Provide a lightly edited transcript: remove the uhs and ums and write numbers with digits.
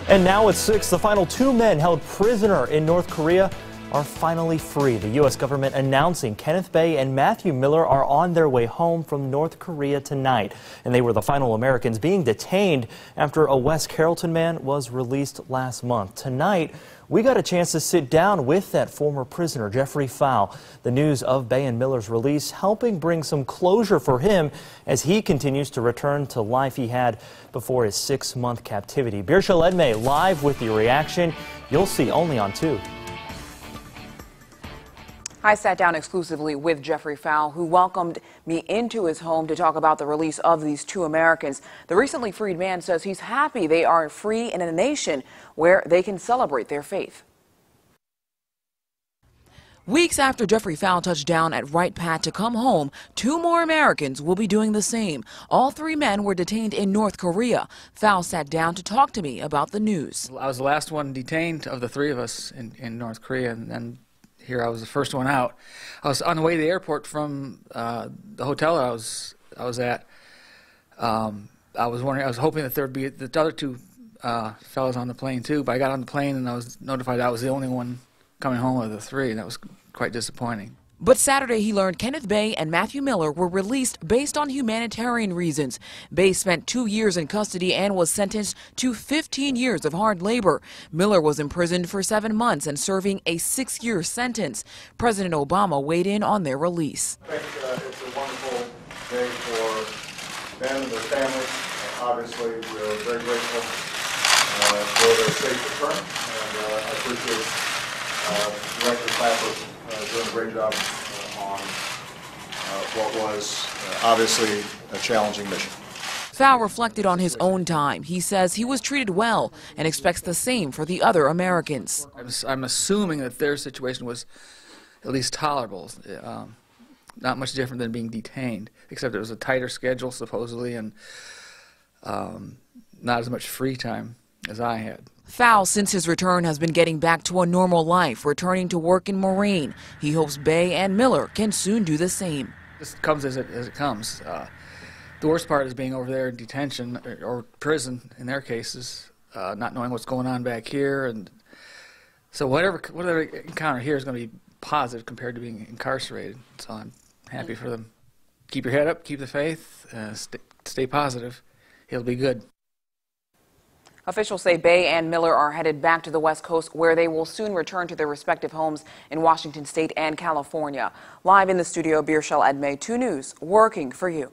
And now at 6, the final 2 men held prisoner in North Korea are finally free. The U.S. government announcing Kenneth Bae and Matthew Miller are on their way home from North Korea tonight. And they were the final Americans being detained after a West Carrollton man was released last month. Tonight, we got a chance to sit down with that former prisoner, Jeffrey Fowle. The news of Bae and Miller's release helping bring some closure for him as he continues to return to life he had before his 6-month captivity. Beairshelle Edmé live with your reaction. You'll see only on 2. I sat down exclusively with Jeffrey Fowle, who welcomed me into his home to talk about the release of these 2 Americans. The recently freed man says he's happy they are free in a nation where they can celebrate their faith. Weeks after Jeffrey Fowle touched down at Wright Pat to come home, 2 more Americans will be doing the same. All 3 men were detained in North Korea. Fowle sat down to talk to me about the news. I was the last one detained of the 3 of us in North Korea, and here I was the first one out. I was on the way to the airport from the hotel I was at. I was hoping that there'd be the other 2 fellows on the plane too, but I got on the plane and I was notified I was the only one coming home of the 3, and that was quite disappointing. But Saturday he learned Kenneth Bae and Matthew Miller were released based on humanitarian reasons. Bae spent 2 years in custody and was sentenced to 15 years of hard labor. Miller was imprisoned for 7 months and serving a 6-year sentence. President Obama weighed in on their release. I think it's a wonderful day for them and their families. Obviously, we're very grateful for their safe return, and I appreciate Director Clapper doing a great job on what was obviously a challenging mission. Fowle reflected on his own time. He says he was treated well and expects the same for the other Americans. I'm assuming that their situation was at least tolerable, not much different than being detained, except it was a tighter schedule supposedly and not as much free time as I had. Fowle, since his return, has been getting back to a normal life, returning to work in Moraine. He hopes Bae and Miller can soon do the same. This comes as it comes. The worst part is being over there in detention or prison in their cases, not knowing what's going on back here, and so whatever encounter here is going to be positive compared to being incarcerated. So I'm happy for them. Keep your head up, keep the faith, stay positive. It'll be good. Officials say Bae and Miller are headed back to the West Coast, where they will soon return to their respective homes in Washington State and California. Live in the studio, Beairshelle Edmé, 2 News, working for you.